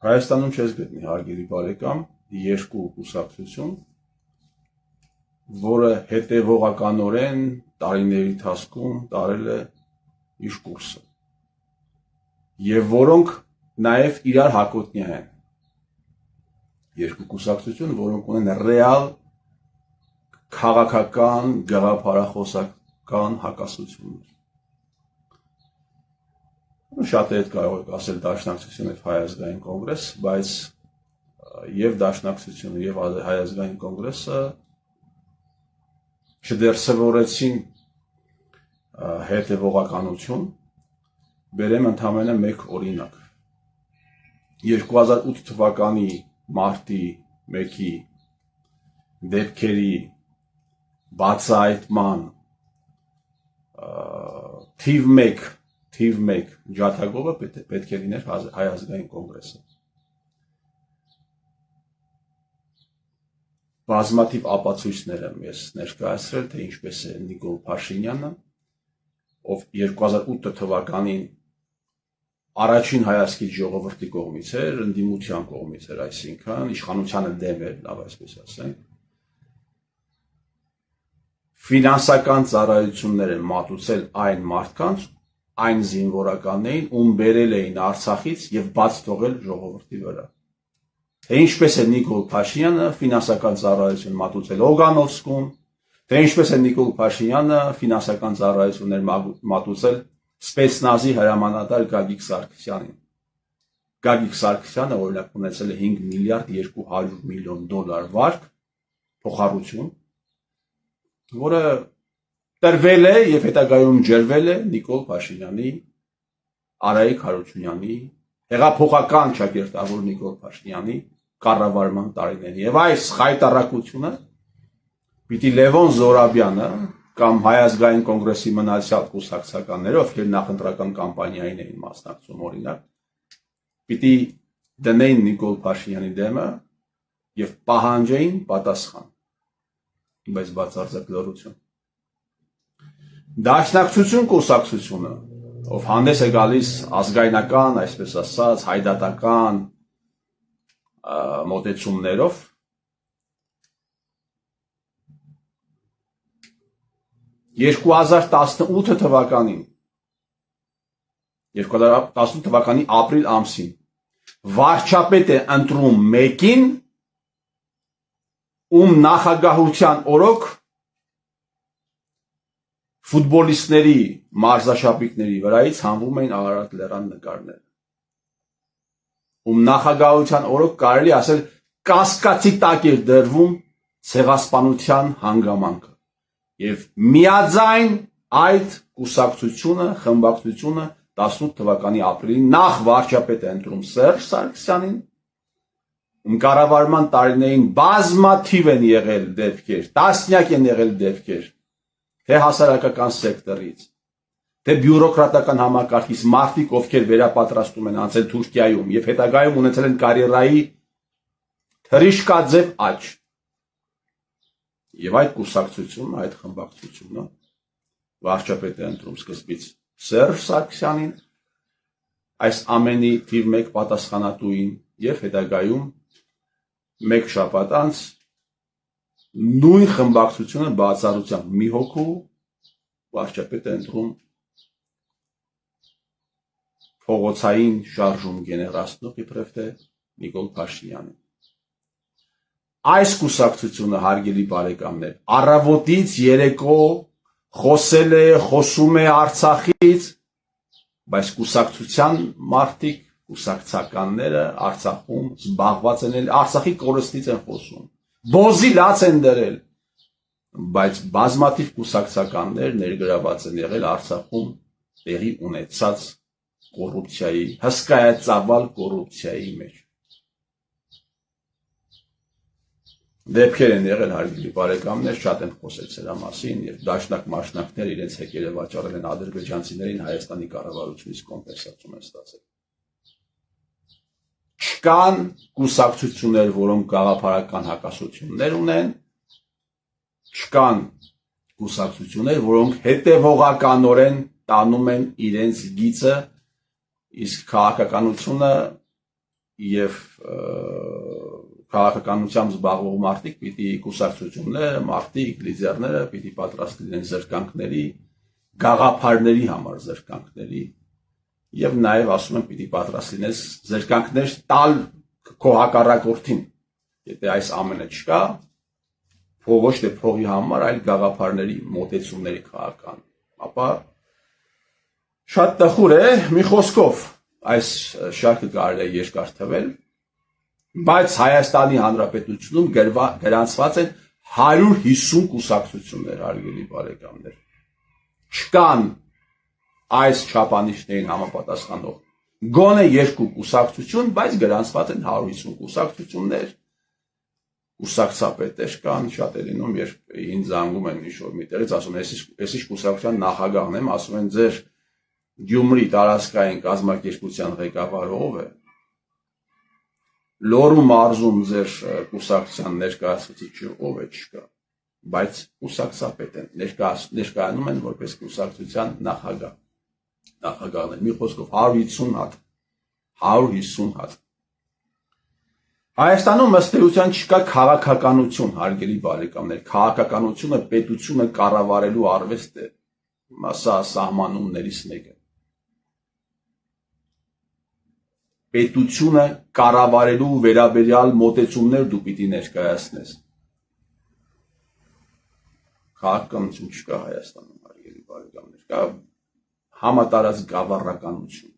Հայաստանում չես գտնի հարգելի բարեկամ երկու կուսակցություն, որը հետևողականորեն տարիների ընթացքում տարել է իր կուրսը եւ որոնք նաեւ իրար հակոտնյա են։ Երկու կուսակցություն, որոնք ունեն ռեալ քաղաքական, գաղափարախոսական հակասություններ։ Շատերդ կարող եք ասել Դաշնակցություն եւ Հայ ազգային կոնգրես, բայց եւ Դաշնակցությունը եւ Հայ ազգային կոնգրեսը չդերսևորեցին հետևողականություն։ Բերեմ ընդամենը մեկ օրինակ։ 2008 թվականի մարտի 1-ի դեպքերի բացահայտման թիվ 1 ջատագովը պետք է լիներ Հայ ազգային կոնգրեսը։ Բազմաթիվ ապացույցներ եմ ես ներկայացրել, թե ինչպես է Նիկոլ Փաշինյանը, ով 2008 թվականին առաջին հայացքի ժողովրդի կողմից էր, ընդդիմության կողմից էր, այսինքն իշխանությանը դեմ էր, լավ այսպես ասենք, ֆինանսական ծառայություններ են մատուցել այն մարդկանց, այն զինվորականներին, ում բերել էին Արցախից եւ բաց թողել ժողովրդի վրա։ Թե ինչպես է Նիկոլ Փաշինյանը ֆինանսական ծառայություն մատուցել Օգանովսկում, թե ինչպես է Նիկոլ Փաշինյանը ֆինանսական ծառայություններ մատուցել Սպեցնազի հրամանատար Գագիկ Սարգսյանին։ Գագիկ Սարգսյանը օրինակ ունեցել է 5 միլիարդ 200 միլիոն դոլար վարկ փոխառություն, որը տրվել է եւ հետագայում ջրվել է Նիկոլ Փաշինյանի, Արայիկ Հարությունյանի, հեղափոխական ճակերտավոր Նիկոլ Փաշինյանի կառավարման տարիներին։ Եվ այս խայտառակությունը պիտի Լևոն Զորաբյանը կամ Հայ ազգային կոնգրեսի մնացյալ կուսակցականները, ովքեր նախընտրական կամպանիային էին մասնակցում, օրինակ, պիտի դնեին Նիկոլ Փաշինյանի դեմը եւ պահանջեին պատասխան։ Բայց բացարձակ լռություն։ Դաշնակցություն կուսակցությունը, ով հանդես է գալիս ազգայնական, այսպես ասած, հայդատական մոտեցումներով, (2018 թվականի ապրիլ ամսին վարչապետ է ընտրում մեկին, ում նախագահության օրոք ֆուտբոլիստների մարզաշապիկների վրայից հանվում էին Արարատ լեռան նկարներ, ում նախագահության օրոք կարելի ասել կասկածի տակ էր դրվում ցեղասպանության հանգամանքը եւ միաձայն այդ կուսակցությունը, խմբակցությունը 18 թվականի ապրիլին նախ վարչապետ է ընտրում Սերժ Սարգսյանին, ում կառավարման տարիներին բազմաթիվ են եղել դեպքեր, տասնյակ են եղել դեպքեր, թե հասարակական սեկտորից, թե բյուրոկրատական համակարգից մարդիկ, ովքեր վերապատրաստում են անցել Թուրքիայում եւ հետագայում ունեցել են կարիերայի թրիշկաձև աճ։ Եվ այդ կուսակցությունը, այդ խմբակցությունը վարչապետ է ընտրում սկզբից Սերժ Սարգսյանին, այս ամենի թիվ 1 պատասխանատուին եւ հետագայում մեկ շաբաթ անց նույն խմբակցությունը բացառությամբ մի հոգու վարչապետ է ընտրում փողոցային շարժում գեներացնող իբրև թե Նիկոլ Փաշինյանին։ Այս կուսակցությունը, հարգելի բարեկամներ, առավոտից երեկո խոսել է, խոսում է Արցախից, բայց կուսակցության մարդիկ, կուսակցականները Արցախում զբաղված են, Արցախի կորստից են խոսում, բոզի լաց են դրել, բայց բազմաթիվ կուսակցականներ ներգրաված են եղել Արցախում տեղի ունեցած կոռուպցիայի, հսկայածավալ կոռուպցիայի մեջ։ Դեպքեր են եղել, հարգելի բարեկամներ, շատ են խոսել սրա մասին եւ դաշնակ մասնակցներ իրենց հեկերը վաճառել են ադրբեջանցիներին, Հայաստանի կառավարությունից կոմպենսացիա են ստացել։ Չկան կուսակցություններ, որոնք գաղափարական հակասություններ ունեն, չկան կուսակցություններ, որոնք հետևողականորեն տանում են իրենց գիծը, իսկ քաղաքականությունը եւ քաղաքականությամբ զբաղվող մարդիկ պիտի կուսակցությունները, մարդիկ, լիդերները պիտի պատրաստ լինեն զրկանքների, գաղափարների համար զրկանքների եւ նաեւ ասում են պիտի պատրաստ լինես զրկանքներ տալ քո հակառակորդին։ Եթե այս ամենը չկա, ոչ թե փողի համար, այլ գաղափարների մոտեցումների քաղաքական, ապա շատ տխուր է, մի խոսքով այս շարքը կարելի է երկար թվել, բայց Հայաստանի Հանրապետությունում գրանցված են 150 կուսակցություններ, հարգելի բարեկամներ։ Չկան այս չափանիշներին համապատասխանող գոնե երկու կուսակցություն, բայց գրանցված են 150 կուսակցություններ, կուսակցապետեր կան, շատ է լինում, երբ ինձ զանգում են ինչ-որ միտեղից, ասում են, ես ինչ կուսակցության նախագահն եմ, ասում են, ձեր Գյումրի տարածքային կազմակերպության ղեկավարը ով է։ Լոռու մարզում ձեր կուսակցության ներկայացուցիչը ով է, չկա, բայց կուսակցապետ են, ներկայանում են որպես կուսակցության նախագահներ, մի խոսքով 150 հատ, 150 հատ։ Հայաստանում ըստ էության չկա քաղաքականություն, հարգելի բարեկամներ, քաղաքականությունը պետությունը կառավարելու արվեստ է, սա սահմանումներից մեկը։ Պետությունը կառավարելու վերաբերյալ մոտեցումներ դու պիտի ներկայացնես։ Քաղաքականություն չկա Հայաստանում, հարգելի բարեկամներ, կա համատարած գավառականություն։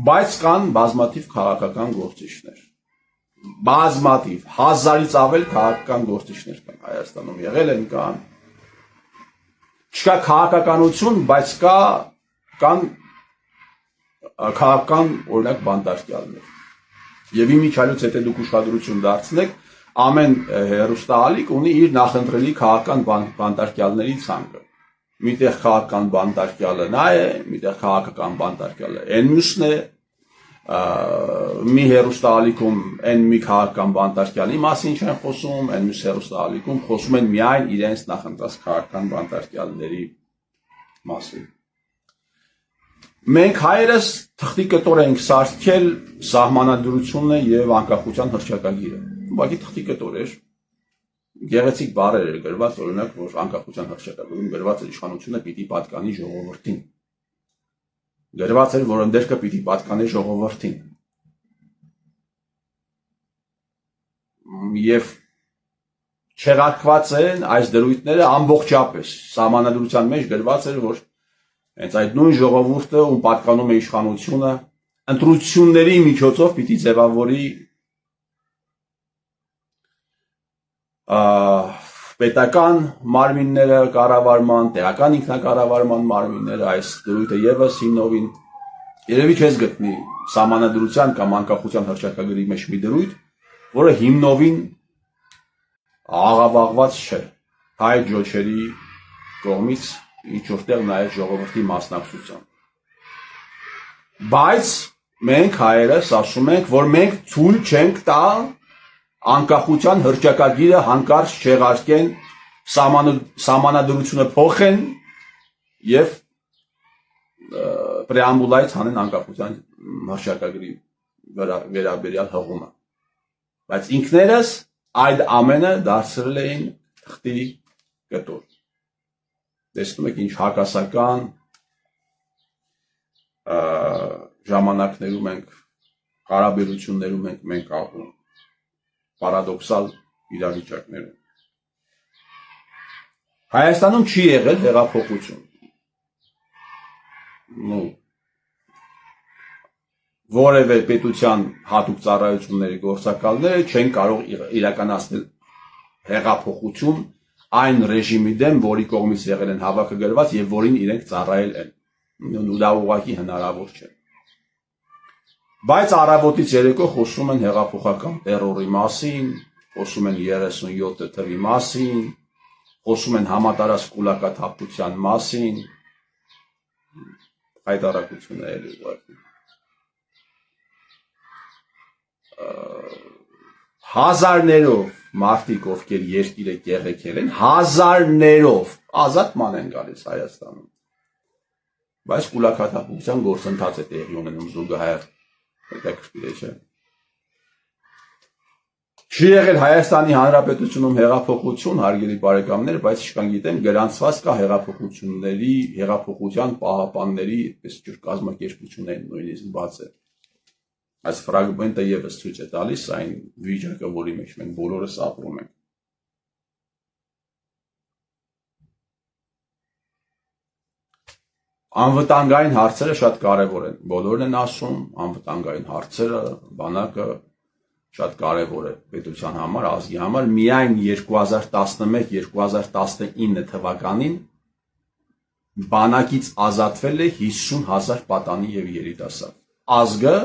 Բայց կան բազմաթիվ քաղաքական գործիչներ, բազմաթիվ, 1000-ից ավել քաղաքական գործիչներ կան Հայաստանում, եղել են, կան, չկա քաղաքականություն, բայց կան քաղաքական օրինակ բանտարկյալներ։ Եվ իմիջիայլոց եթե դուք ուշադրություն դարձնեք, ամեն հեռուստաալիք ունի իր նախընտրելի քաղաքական բանտարկյալների ցանկը։ Միտեղ քաղաքական բանտարկյալը նա է, միտեղ քաղաքական բանտարկյալը այն մյուսն է, մի հեռուստաալիքում այն մի քաղաքական բանտարկյալի մասին չեն խոսում, այն մյուս հեռուստաալիքում խոսում են միայն իրենց նախընտրած քաղաքական բանտարկյալների մասին։ Մենք հայերս թղթի կտոր ենք սարքել սահմանադրությունը եւ անկախության հռչակագիրը։ Ուղղակի թղթի կտոր էր, գեղեցիկ բառեր էր գրված, օրինակ, որ անկախության հռչակագրում գրված էր իշխանությունը պիտի պատկանի ժողովրդին։ Գրված էր, որ ընդերքը պիտի պատկանի ժողովրդին։ Եվ չեղարկված են այս դրույթները ամբողջապես։ Սահմանադրության մեջ գրված էր, որ հենց այդ նույն ժողովուրդը, ում պատկանում է իշխանությունը, ընտրությունների միջոցով պիտի ձևավորի պետական մարմինները կառավարման, տեղական ինքնակառավարման մարմինները, այս դրույթը եւս հիմնովին երևի չես գտնի սահմանադրության կամ անկախության հռչակագրի մեջ մի դրույթ, որը հիմնովին աղավաղված չէ հայ ջոչերի կողմից ինչ որտեղ նաև ժողովրդի մասնակցությամբ։ Բայց մենք հայերս ասում ենք, որ մենք ցույց չենք տա անկախության հռչակագիրը հանկարծ չեղարկեն, սահմանադրությունը փոխեն եւ պրեամբուլայից հանեն անկախության հռչակագրի վերաբերյալ հղումը։ Բայց ինքներս այդ ամենը դարձրել էին թղթի կտոր։ Տեսնում եք ինչ հակասական ժամանակներում ենք, հարաբերություններում ենք մենք ապրում, պարադոքսալ իրավիճակներում։ Հայաստանում չի եղել հեղափոխություն։ Որևէ պետության հատուկ ծառայությունների գործակալները չեն կարող իրականացնել հեղափոխություն այն ռեժիմի դեմ, որի կողմից եղել են հավաքը գրված եւ որին իրենք ծառայել են։ Դա ուղղակի հնարավոր չէ։ Բայց առավոտից երեկո խոսում են հեղափոխական տերորի մասին, խոսում են 37 թվի մասին, խոսում են համատարած կուլակաթափության մասին, հայտարարություն է էլի ուղղակի։ Հազարներով մարդիկ, ովքեր երկիրը կեղեքել են, հազարներով ազատման են գալիս Հայաստանում։ բայց կուլակաթափության գործընթաց է տեղի ունենում զուգահեռ, հետաքրքիր է, չէ։ Չի եղել Հայաստանի Հանրապետությունում հեղափոխություն, հարգելի բարեկամներ, բայց ինչքան գիտեմ, գրանցված կա հեղափոխության պահապանների այդպես ջուր կազմակերպություններ նույնիսկ բաց է։ Այս ֆրագմենտը եւս ցույց է տալիս այն վիճակը, որի մեջ մենք բոլորս ապրում ենք։ Անվտանգային հարցերը շատ կարևոր են։ Բոլորն են ասում, անվտանգային հարցերը, բանակը շատ կարևոր է պետության համար, ազգի համար, միայն 2011-2019 թվականին բանակից ազատվել է 50,000 պատանի եւ երիտասարդ։ Ազգը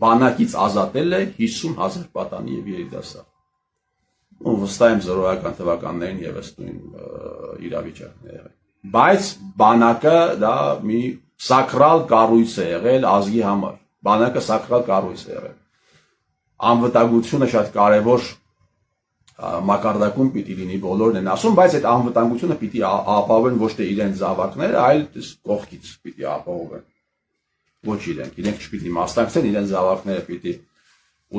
բանակից ազատել է 50,000 պատանի եւ երիտասարդ։ Ու վստահ եմ զորոյական թվականներին եւս նույն իրավիճակն է եղել։ Բայց բանակը դա մի սակրալ կառույց է եղել ազգի համար։ Բանակը սակրալ կառույց է եղել։ Անվտանգությունը շատ կարևոր մակարդակում պիտի լինի, բոլորն են ասում, բայց այդ անվտանգությունը պիտի ապահովեն ոչ թե իրենց զավակները, այլ կողքից պիտի ապահովեն։ Ոչ իրենք չպիտի մասնակցեն, իրենց զավակները պիտի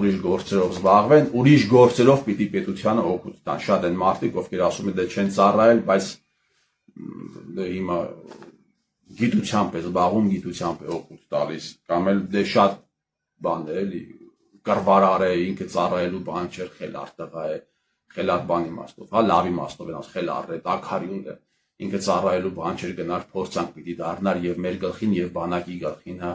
ուրիշ գործերով զբաղվեն, ուրիշ գործերով պիտի պետությանը օգուտ տան։ Շատ են մարդիկ, ովքեր ասում են դե չեն ծառայել, բայց հիմա գիտությամբ է զբաղվում, գիտությամբ է օգուտ տալիս, կամ էլ դե շատ բան է էլի կռվարար է, ինքը ծառայելու բան չէր, խելար տղա է, խելար բան իմաստով, հա լավ իմաստով են ասում, խելար է, տաքարյուն է, ինքը ծառայելու բան չէր, գնար փորձանք պիտի դառնար եւ մեր գլխին եւ բանակի գլխին, հա։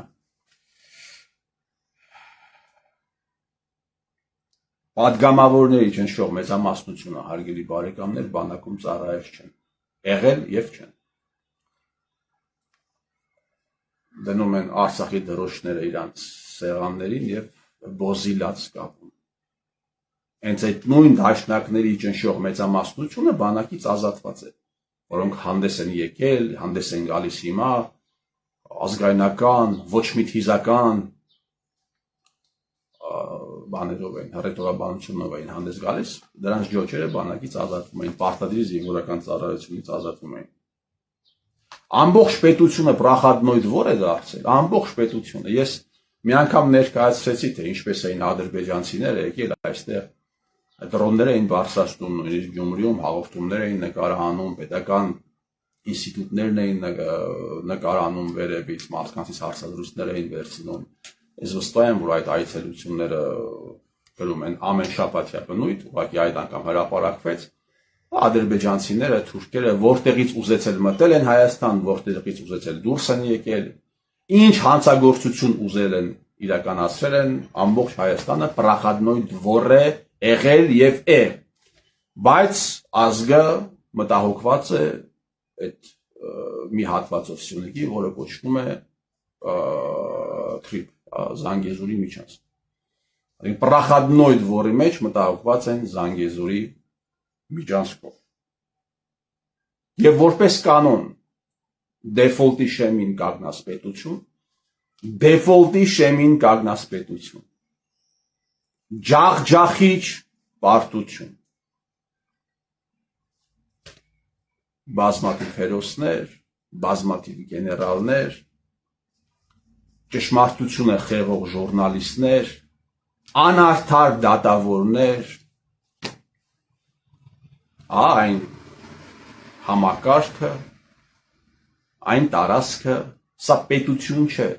Պատգամավորների ճնշող մեծամասնությունը, հարգելի բարեկամներ, բանակում ծառայել չեն, եղել եւ չեն։ Դնում են Արցախի դրոշները իրանց սեղաններին եւ բոզիլած կապում։ Հենց այդ նույն դաշնակների ճնշող մեծամասնությունը բանակից ազատված է, որոնք հանդես են եկել, հանդես են գալիս հիմա, ազգայնական, ոչ մի թիզական բաներով են, հռետորաբանությունով են հանդես գալիս, դրանց ջոջերը բանակից ազատվում էին, պարտադիր զինվորական ծառայությունից ազատվում էին։ Ամբողջ պետությունը պրախադնոյդ որ է դարձել, ամբողջ պետությունը։ Ես մի անգամ ներկայացրեցի, թե ինչպես էին ադրբեջանցիները եկել այստեղ, դրոններ էին բարձրացնում, նույնիսկ Գյումրիում հաղորդումներ էին նկարահանում, պետական ինստիտուտներն էին նկարահանում վերևից, մարդկանցից հարցազրույցներ էին վերցնում։ Ես վստահ եմ, որ այդ այցելությունները գրում են ամեն շաբաթյա բնույթ, ուղղակի այդ անգամ հրապարակվեց։ Ադրբեջանցիները, թուրքերը որտեղից ուզեցել մտել են Հայաստան, որտեղից ուզեցել դուրս են եկել, ինչ հանցագործություն ուզել են իրականացրել են, ամբողջ Հայաստանը պրախադնոյ դվոր է եղել եւ է, բայց ազգը մտահոգված է այդ մի հատվածով Սյունիքի, որը կոչվում է Թրիփ, Զանգեզուրի միջանցք։ Պրախադնոյ դվորի մեջ մտահոգված են Զանգեզուրի միջանցքով։ Եվ որպես կանոն դեֆոլտի շեմին կանգնած պետություն, դեֆոլտի շեմին կանգնած պետություն, ջախջախիչ պարտություն, բազմաթիվ հերոսներ, բազմաթիվ գեներալներ, ճշմարտությունը խեղող ժուրնալիստներ, անարդար դատավորներ, այն համակարգը, այն տարածքը, սա պետություն չէ,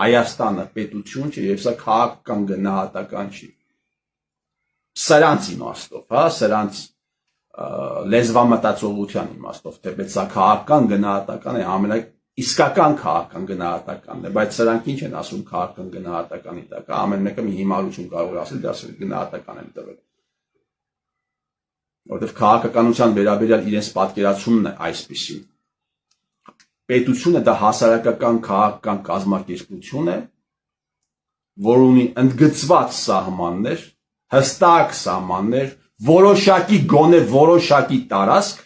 Հայաստանը պետություն չէ եւ սա քաղաքական գնահատական չի։ Սրանց իմաստով, հա, սրանց լեզվամտածողության իմաստով, թեպետ սա քաղաքական գնահատական է, ամենաիսկական քաղաքական գնահատականն է, բայց սրանք ինչ են ասում քաղաքական գնահատականի տակ, ամեն մեկը մի հիմարություն կարող է ասել, դա գնահատական են տվել։ Որովհետև քաղաքականության վերաբերյալ իրենց պատկերացումն է այսպիսին։ Պետությունը դա հասարակական քաղաքական կազմակերպություն է, որ ունի ընդգծված սահմաններ, հստակ սահմաններ, որոշակի գոնե որոշակի տարածք,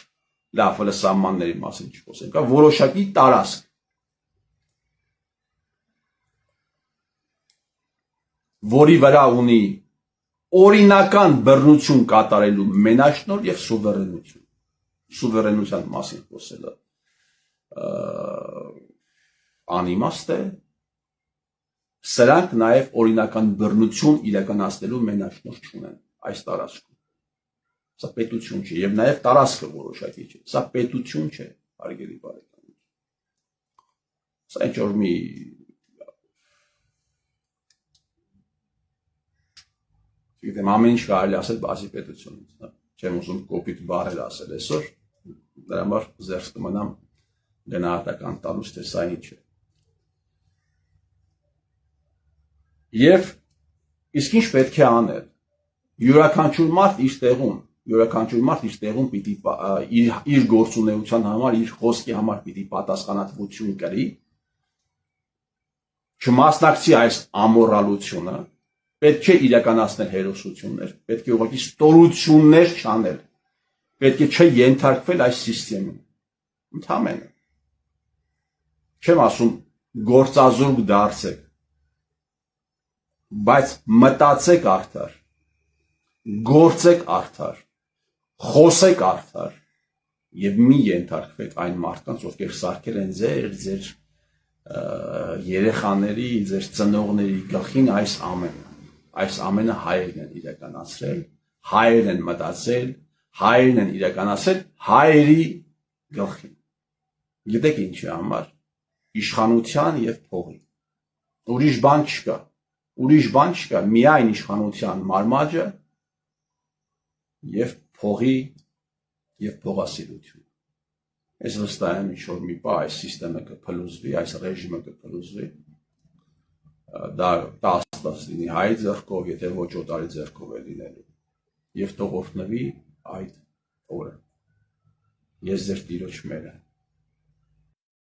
լավ, հələ սահմանների մասին չխոսենք, որոշակի տարածք, որի վրա ունի օրինական բռնություն կատարելու մենաշնորհ եւ սուվերենություն։ Սուվերենության մասին խոսելը անիմաստ է, սրանք նաև օրինական բռնություն իրականացնելու մենաշնորհ չունեն այս տարածքում։ Սա պետություն չէ, եւ նաև տարածքը որոշակի չէ։ Սա պետություն չէ, հարգելի բարեկամներ։ Սա ինչ-որ մի գիտեմ ամեն ինչ կարելի ասել բացի պետությունից, չեմ ուզում կոպիտ բառեր ասել այսօր, դրա համար զերծ կմնամ գնահատական տալուց, թե սա ինչ է։ Եվ իսկ ինչ պետք է անել։ Յուրաքանչյուր մարդ իր տեղում պիտի իր գործունեության համար, իր խոսքի համար պիտի պատասխանատվություն կրի, չմասնակցի այս ամորալությունը, պետք է իրականացնել հերոսություններ, պետք է ուղղակի ստորություններ չանել, պետք է չենթարկվել այս սիստեմին, ընդհանրապես, չեմ ասում գործազուրկ դարձեք, բայց մտածեք արդար, գործեք արդար, խոսեք արդար եւ մի ենթարկվեք այն մարդկանց, ովքեր սարքել են ձեր երեխաների, ձեր ծնողների գլխին այս ամենը հայերն են իրականացրել, հայերն են մտածել, հայերն են իրականացել հայերի գլխին։ Գիտեք ինչի համար, իշխանության եւ փողի։ Ուրիշ բան չկա, միայն իշխանության մարմաճը եւ փողի եւ փողասիրություն։ Ես վստահ եմ ինչ-որ մի պահ այս սիստեմը կփլուզվի, այս ռեժիմը կփլուզվի, դա աստված լինի հայ ձեռքով, եթե ոչ օտարի ձեռքով է լինելու, եւ թող օրհնվի այդ օրը։ Ես ձեր Տիրոջ մերը